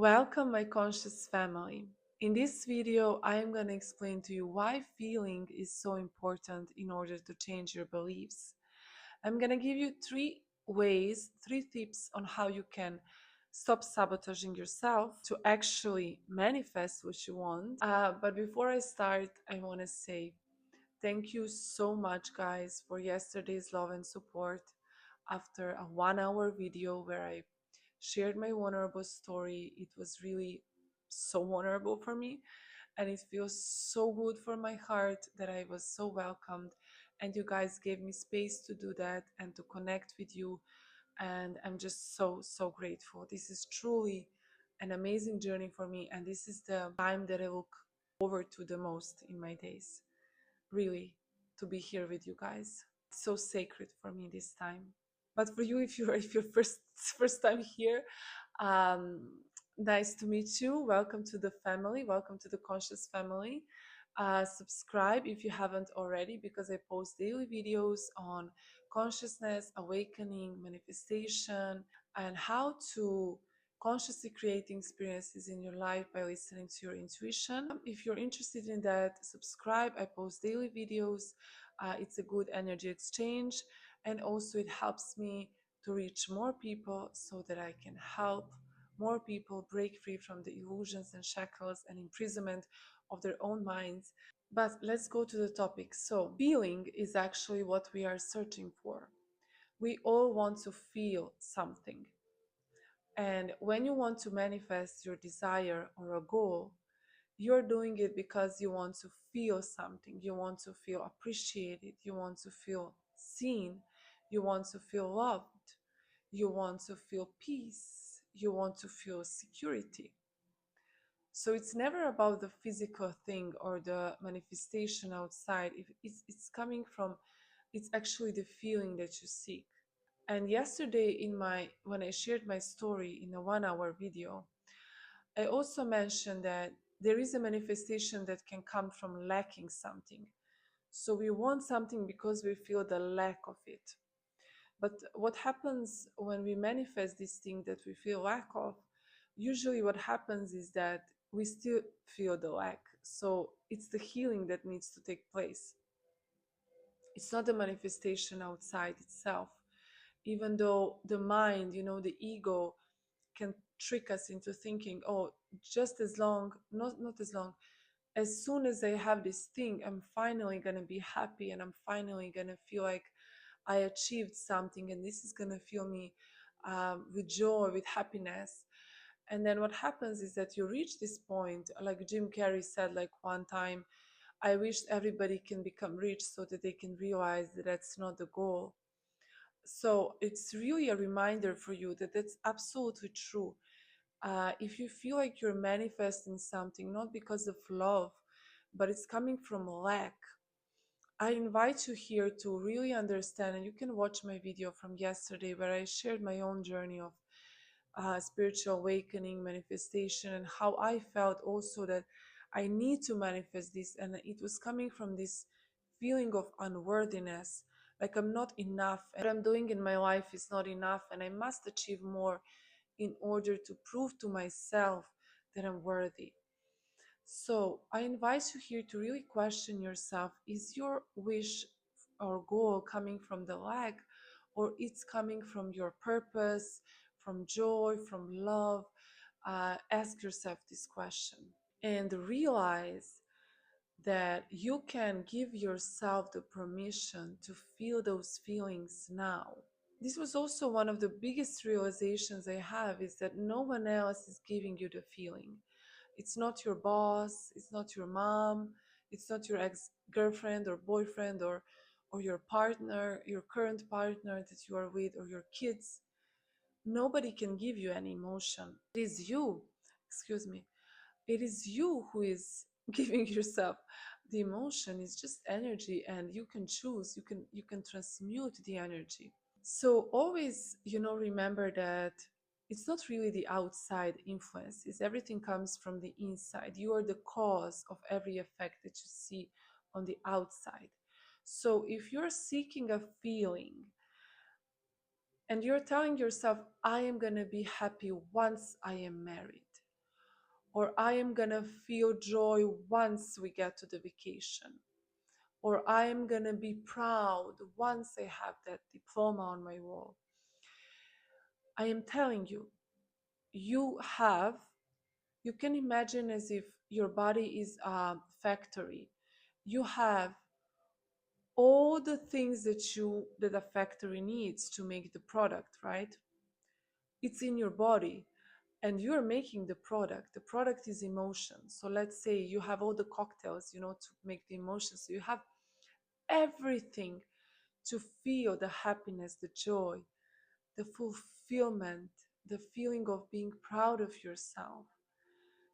Welcome, my conscious family. In this video, I am going to explain to you why feeling is so important in order to change your beliefs. I'm going to give you three tips on how you can stop sabotaging yourself to actually manifest what you want. But before I start, I want to say thank you so much, guys, for yesterday's love and support after a 1 hour video where I shared my vulnerable story. It was really so vulnerable for me, and it feels so good for my heart that I was so welcomed. And you guys gave me space to do that and to connect with you. And I'm just so grateful. This is truly an amazing journey for me, and this is the time that I look forward to the most in my days. Really, to be here with you guys. It's so sacred for me this time. But for you, if you're first time here, um, nice to meet you. Welcome to the family. Welcome to the conscious family. Subscribe if you haven't already, because I post daily videos on consciousness, awakening, manifestation, and how to consciously creating experiences in your life by listening to your intuition. If you're interested in that, subscribe. I post daily videos. It's a good energy exchange, and also it helps me to reach more people so that I can help more people break free from the illusions and shackles and imprisonment of their own minds. But let's go to the topic. So, feeling is actually what we are searching for. We all want to feel something. And when you want to manifest your desire or a goal, you're doing it because you want to feel something. You want to feel appreciated. You want to feel seen. You want to feel loved. You want to feel peace. You want to feel security. So it's never about the physical thing or the manifestation outside. If it's coming from, it's actually the feeling that you seek. And yesterday when I shared my story in a 1 hour video, I also mentioned that there is a manifestation that can come from lacking something. So we want something because we feel the lack of it. But what happens when we manifest this thing that we feel lack of? Usually what happens is that we still feel the lack. So it's the healing that needs to take place. It's not the manifestation outside itself. Even though the mind, the ego can trick us into thinking, oh, just as long, not as long, as soon as I have this thing, I'm finally gonna be happy, and I'm finally gonna feel like I achieved something, and this is gonna fill me with joy, with happiness. And then what happens is that you reach this point, like Jim Carrey said, like one time, I wish everybody can become rich so that they can realize that that's not the goal. So it's really a reminder for you that that's absolutely true. If you feel like you're manifesting something, not because of love, but it's coming from lack, I invite you here to really understand. And you can watch my video from yesterday where I shared my own journey of spiritual awakening, manifestation, and how I felt also that I need to manifest this. And it was coming from this feeling of unworthiness, like I'm not enough, and what I'm doing in my life is not enough, and I must achieve more in order to prove to myself that I'm worthy. So I invite you here to really question yourself. Is your wish or goal coming from the lack, or it's coming from your purpose, from joy, from love? Ask yourself this question and realize that you can give yourself the permission to feel those feelings now. This was also one of the biggest realizations I have, is that no one else is giving you the feeling. It's not your boss, it's not your mom, it's not your ex-girlfriend or boyfriend or your partner, your current partner that you are with, or your kids. Nobody can give you any emotion. It is you, excuse me. It is you who is giving yourself the emotion. It's just energy, and you can choose, you can transmute the energy. So always, remember that it's not really the outside influence. It's everything comes from the inside. You are the cause of every effect that you see on the outside. So if you're seeking a feeling and you're telling yourself, I am going to be happy once I am married, or I am gonna feel joy once we get to the vacation, or I am gonna be proud once I have that diploma on my wall. I am telling you, you have, you can imagine as if your body is a factory. You have all the things that a factory needs to make the product, right? It's in your body, and you're making the product. The product is emotion. So let's say you have all the cocktails, to make the emotions. So you have everything to feel the happiness, the joy, the fulfillment, the feeling of being proud of yourself.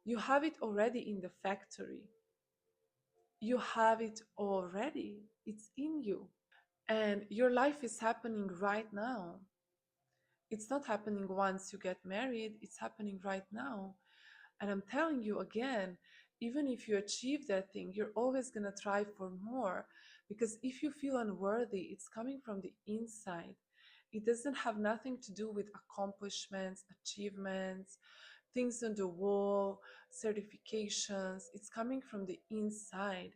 You have it already in the factory. You have it already. It's in you. And your life is happening right now. It's not happening once you get married, it's happening right now. And I'm telling you again, even if you achieve that thing, you're always going to try for more. Because if you feel unworthy, it's coming from the inside. It doesn't have nothing to do with accomplishments, achievements, things on the wall, certifications. It's coming from the inside.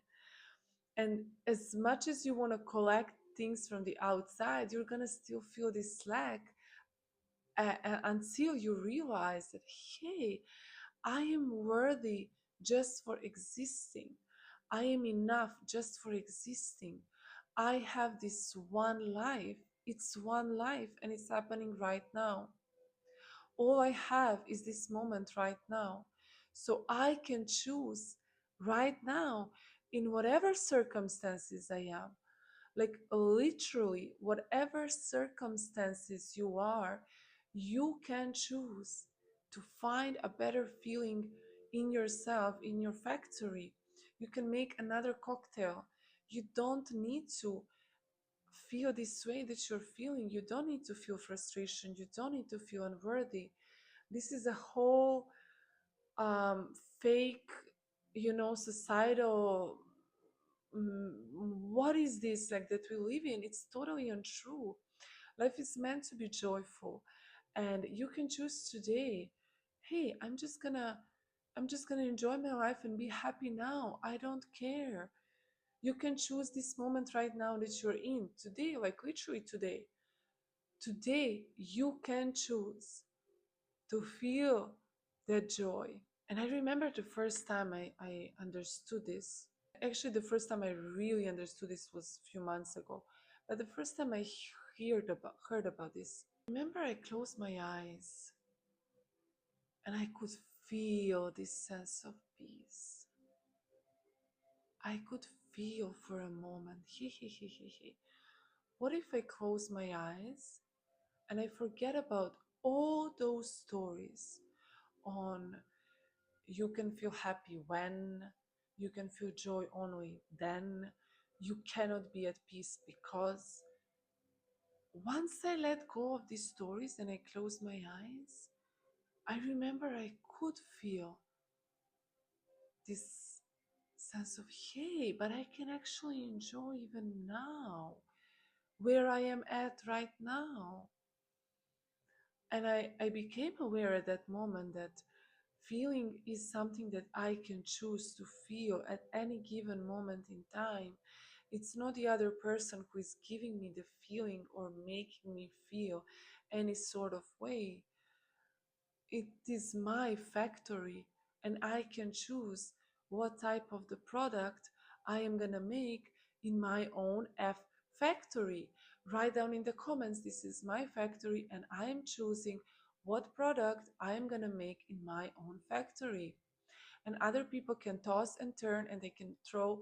And as much as you want to collect things from the outside, you're going to still feel this lack until you realize that, hey, I am worthy just for existing. I am enough just for existing. I have this one life. It's one life and it's happening right now. All I have is this moment right now. So I can choose right now in whatever circumstances I am. Like literally, whatever circumstances you are, you can choose to find a better feeling in yourself, in your factory. You can make another cocktail. You don't need to feel this way that you're feeling. You don't need to feel frustration. You don't need to feel unworthy. This is a whole fake, societal, what is this like that we live in? It's totally untrue. Life is meant to be joyful, and you can choose today, hey, I'm just gonna enjoy my life and be happy now. I don't care. You can choose this moment right now that you're in today, like literally today you can choose to feel that joy. And I remember the first time I understood this. Actually, the first time I really understood this was a few months ago. But the first time I heard about this, I remember I closed my eyes and I could feel this sense of peace. I could feel for a moment, what if I close my eyes and I forget about all those stories on you can feel happy when, you can feel joy only then, you cannot be at peace because. Once I let go of these stories and I closed my eyes, I remember I could feel this sense of, hey, but I can actually enjoy even now, where I am at right now. And I became aware at that moment that feeling is something that I can choose to feel at any given moment in time. It's not the other person who is giving me the feeling or making me feel any sort of way. It is my factory, and I can choose what type of the product I am gonna make in my own factory. Write down in the comments, this is my factory and I am choosing what product I am gonna make in my own factory. And other people can toss and turn and they can throw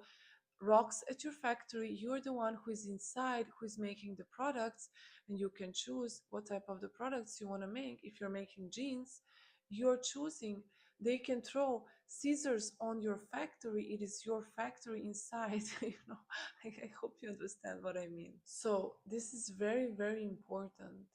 rocks at your factory. You're the one who is inside, who is making the products, and you can choose what type of the products you want to make. If you're making jeans, you're choosing. They can throw scissors on your factory. It is your factory inside. I hope you understand what I mean. So this is very, very important.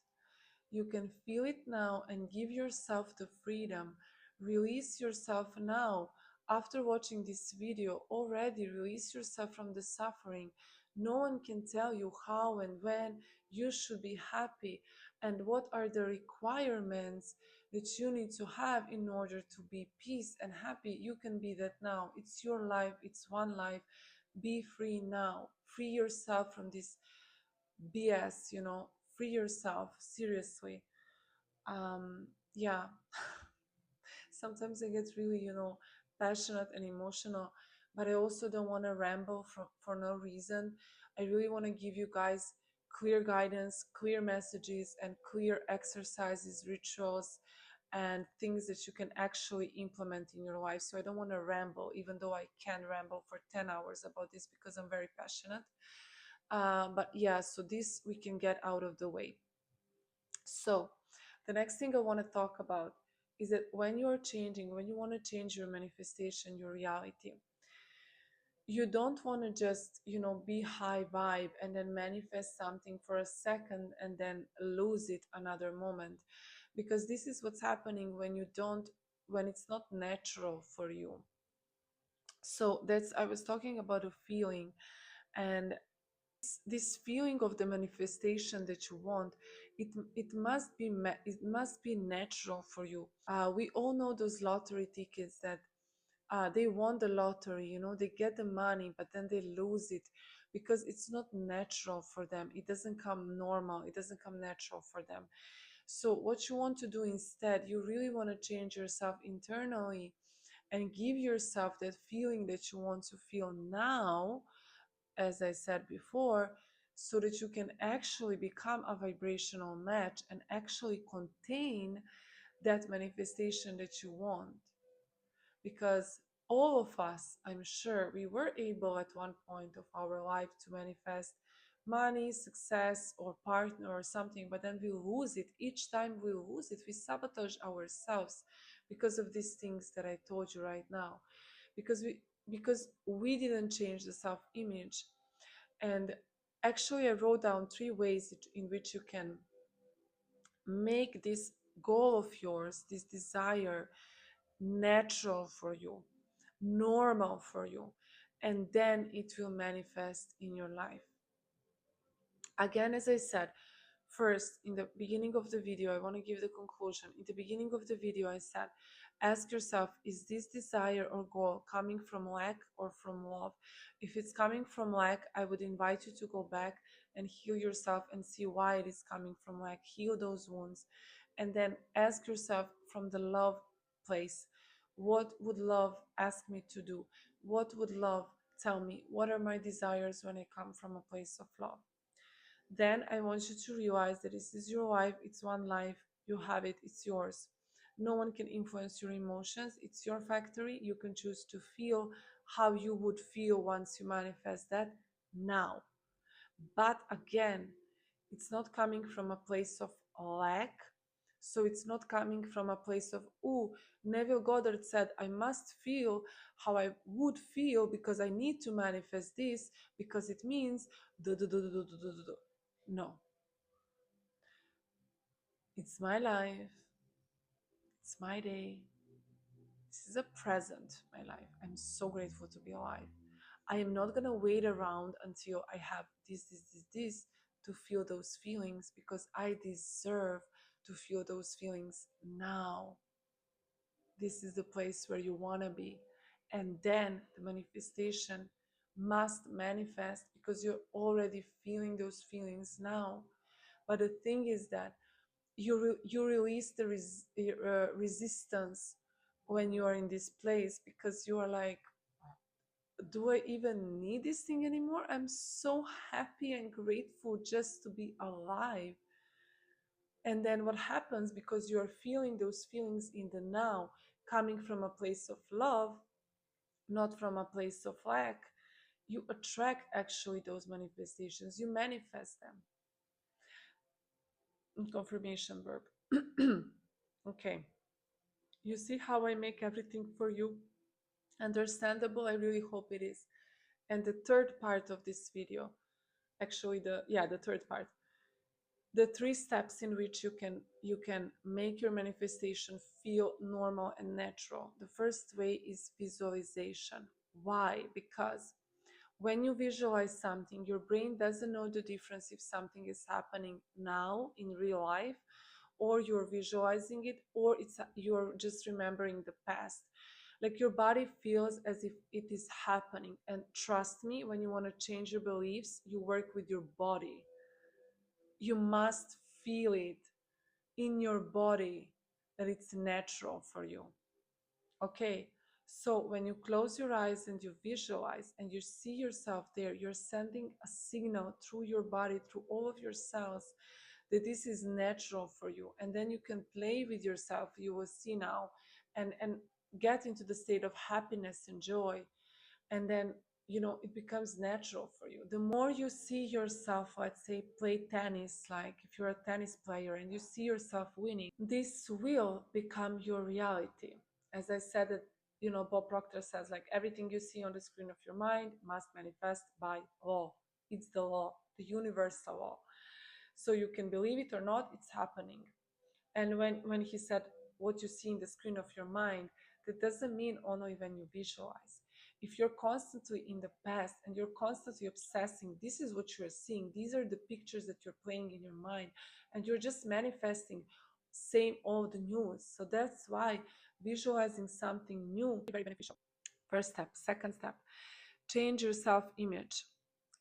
You can feel it now and give yourself the freedom. Release yourself now. After watching this video, already release yourself from the suffering. No one can tell you how and when you should be happy and what are the requirements that you need to have in order to be peace and happy. You can be that now. It's your life, it's one life. Be free now. Free yourself from this BS, free yourself, seriously. Yeah. Sometimes I get really, passionate and emotional, but I also don't want to ramble for no reason. I really want to give you guys clear guidance, clear messages, and clear exercises, rituals, and things that you can actually implement in your life. So I don't want to ramble, even though I can ramble for 10 hours about this because I'm very passionate. But yeah, so this we can get out of the way. So, the next thing I want to talk about is that when you're changing, when you want to change your manifestation, your reality, you don't want to just, be high vibe and then manifest something for a second and then lose it another moment. Because this is what's happening when it's not natural for you. So, I was talking about a feeling, and this feeling of the manifestation that you want, it must be natural for you. We all know those lottery tickets that they won the lottery, they get the money but then they lose it because it's not natural for them. It doesn't come normal, it doesn't come natural for them. So what you want to do instead, you really want to change yourself internally and give yourself that feeling that you want to feel now, as I said before, so that you can actually become a vibrational match and actually contain that manifestation that you want. Because all of us, I'm sure, we were able at one point of our life to manifest money, success, or partner or something, but then we lose it. Each time we lose it, we sabotage ourselves because of these things that I told you right now. Because we didn't change the self-image. And actually, I wrote down 3 ways in which you can make this goal of yours, this desire, natural for you, normal for you, and then it will manifest in your life. Again, as I said, first, in the beginning of the video, I want to give the conclusion. In the beginning of the video, I said, ask yourself, is this desire or goal coming from lack or from love? If it's coming from lack, I would invite you to go back and heal yourself and see why it is coming from lack. Heal those wounds. And then ask yourself from the love place, what would love ask me to do? What would love tell me? What are my desires when I come from a place of love? Then I want you to realize that this is your life, it's one life, you have it, it's yours. No one can influence your emotions, it's your factory. You can choose to feel how you would feel once you manifest that now. But again, it's not coming from a place of lack. So it's not coming from a place of, oh, Neville Goddard said, I must feel how I would feel because I need to manifest this because it means, no, it's my life, it's my day. This is a present, my life. I'm so grateful to be alive. I am not gonna wait around until I have this to feel those feelings because I deserve to feel those feelings now. This is the place where you wanna be. And then the manifestation must manifest because you're already feeling those feelings now. But the thing is that you release the resistance when you are in this place because you are like, do I even need this thing anymore? I'm so happy and grateful just to be alive. And then what happens, because you're feeling those feelings in the now, coming from a place of love, not from a place of lack, you attract actually those manifestations, you manifest them. Confirmation verb. Okay. You see how I make everything for you understandable? I really hope it is. And the third part of this video, actually the third part, the 3 steps in which you can make your manifestation feel normal and natural. The first way is visualization. Why? Because when you visualize something, your brain doesn't know the difference if something is happening now in real life or you're visualizing it, or you're just remembering the past. Like your body feels as if it is happening. And trust me, when you want to change your beliefs, you work with your body. You must feel it in your body that it's natural for you. Okay, so when you close your eyes and you visualize and you see yourself there, you're sending a signal through your body, through all of your cells, that this is natural for you. And then you can play with yourself, you will see now, and get into the state of happiness and joy. And then, it becomes natural for you. The more you see yourself, let's say, play tennis, like if you're a tennis player and you see yourself winning, this will become your reality. As I said, that Bob Proctor says, like, everything you see on the screen of your mind must manifest by law. It's the law, the universal law. So you can believe it or not, it's happening. And when he said what you see in the screen of your mind, that doesn't mean only when you visualize. If you're constantly in the past and you're constantly obsessing, this is what you're seeing. These are the pictures that you're playing in your mind, and you're just manifesting same old news. So that's why visualizing something new is very beneficial. First step. Second step, change your self-image.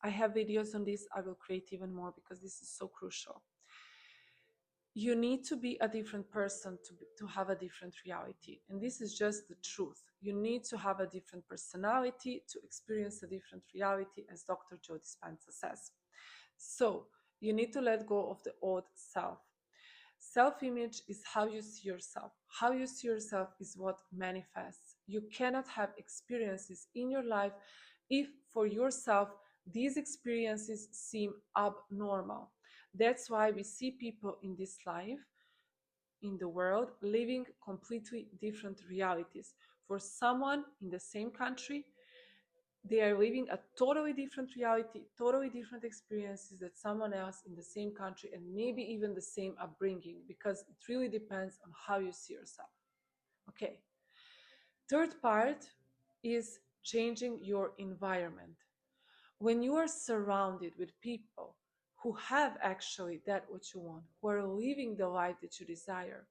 I have videos on this. I will create even more because this is so crucial. You need to be a different person to have a different reality. And this is just the truth. You need to have a different personality to experience a different reality, as Dr. Joe Dispenza says. So you need to let go of the old self. Self-image is how you see yourself. How you see yourself is what manifests. You cannot have experiences in your life if for yourself these experiences seem abnormal. That's why we see people in this life, in the world, living completely different realities. For someone in the same country, they are living a totally different reality, totally different experiences that someone else in the same country, and maybe even the same upbringing, because it really depends on how you see yourself. Okay. Third part is changing your environment. When you are surrounded with people who have actually that what you want, who are living the life that you desire,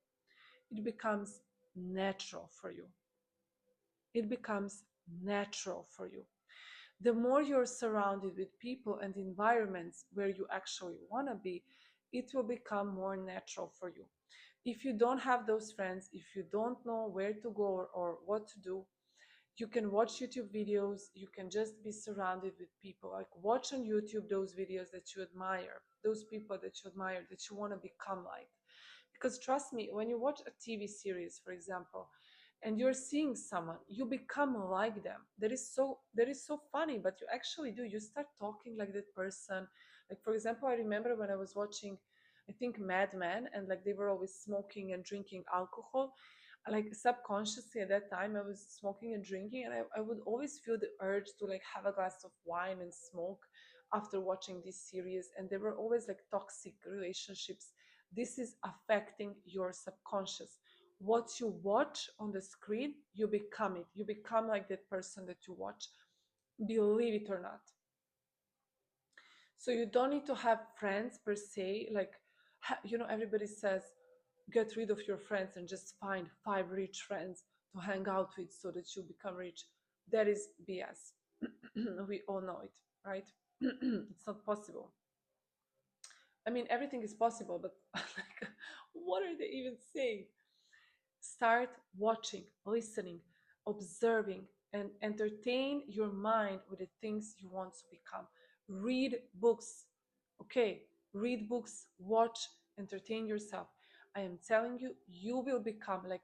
it becomes natural for you. It becomes natural for you. The more you're surrounded with people and environments where you actually want to be, it will become more natural for you. If you don't have those friends, if you don't know where to go or what to do, you can watch YouTube videos. You can just be surrounded with people. Like, watch on YouTube those videos that you admire, those people that you admire, that you want to become like. Because trust me, when you watch a TV series, for example, and you're seeing someone, you become like them. That is so funny, but you actually do. You start talking like that person. Like, for example, I remember when I was watching, I think, Mad Men, and like they were always smoking and drinking alcohol. Like, subconsciously at that time I was smoking and drinking, and I would always feel the urge to like have a glass of wine and smoke after watching this series. And they were always like toxic relationships. This is affecting your subconscious. What you watch on the screen, you become it. You become like that person that you watch, believe it or not. So you don't need to have friends per se. Like, everybody says get rid of your friends and just find 5 rich friends to hang out with so that you become rich. That is BS. We all know it, right? It's not possible. I mean, everything is possible, but like, what are they even saying? Start watching, listening, observing, and entertain your mind with the things you want to become. Read books. Okay, read books, watch, entertain yourself. I am telling you, you will become like,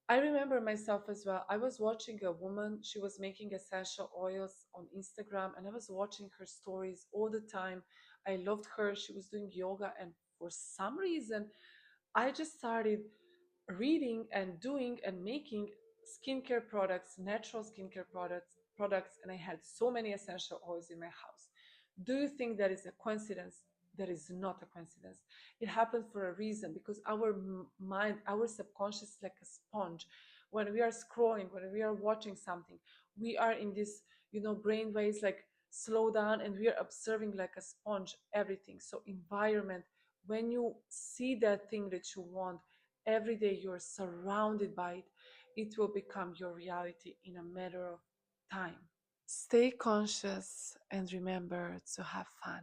I remember myself as well. I was watching a woman, she was making essential oils on Instagram, and I was watching her stories all the time. I loved her. She was doing yoga, and for some reason, I just started reading and doing and making skincare products, natural skincare products, and I had so many essential oils in my house. Do you think that is a coincidence? That is not a coincidence. It happened for a reason, because our mind, our subconscious is like a sponge. When we are scrolling, when we are watching something, we are in this, brain waves like slow down, and we are observing like a sponge everything. So environment When you see that thing that you want every day, you're surrounded by it, it will become your reality in a matter of time. Stay conscious and remember to have fun.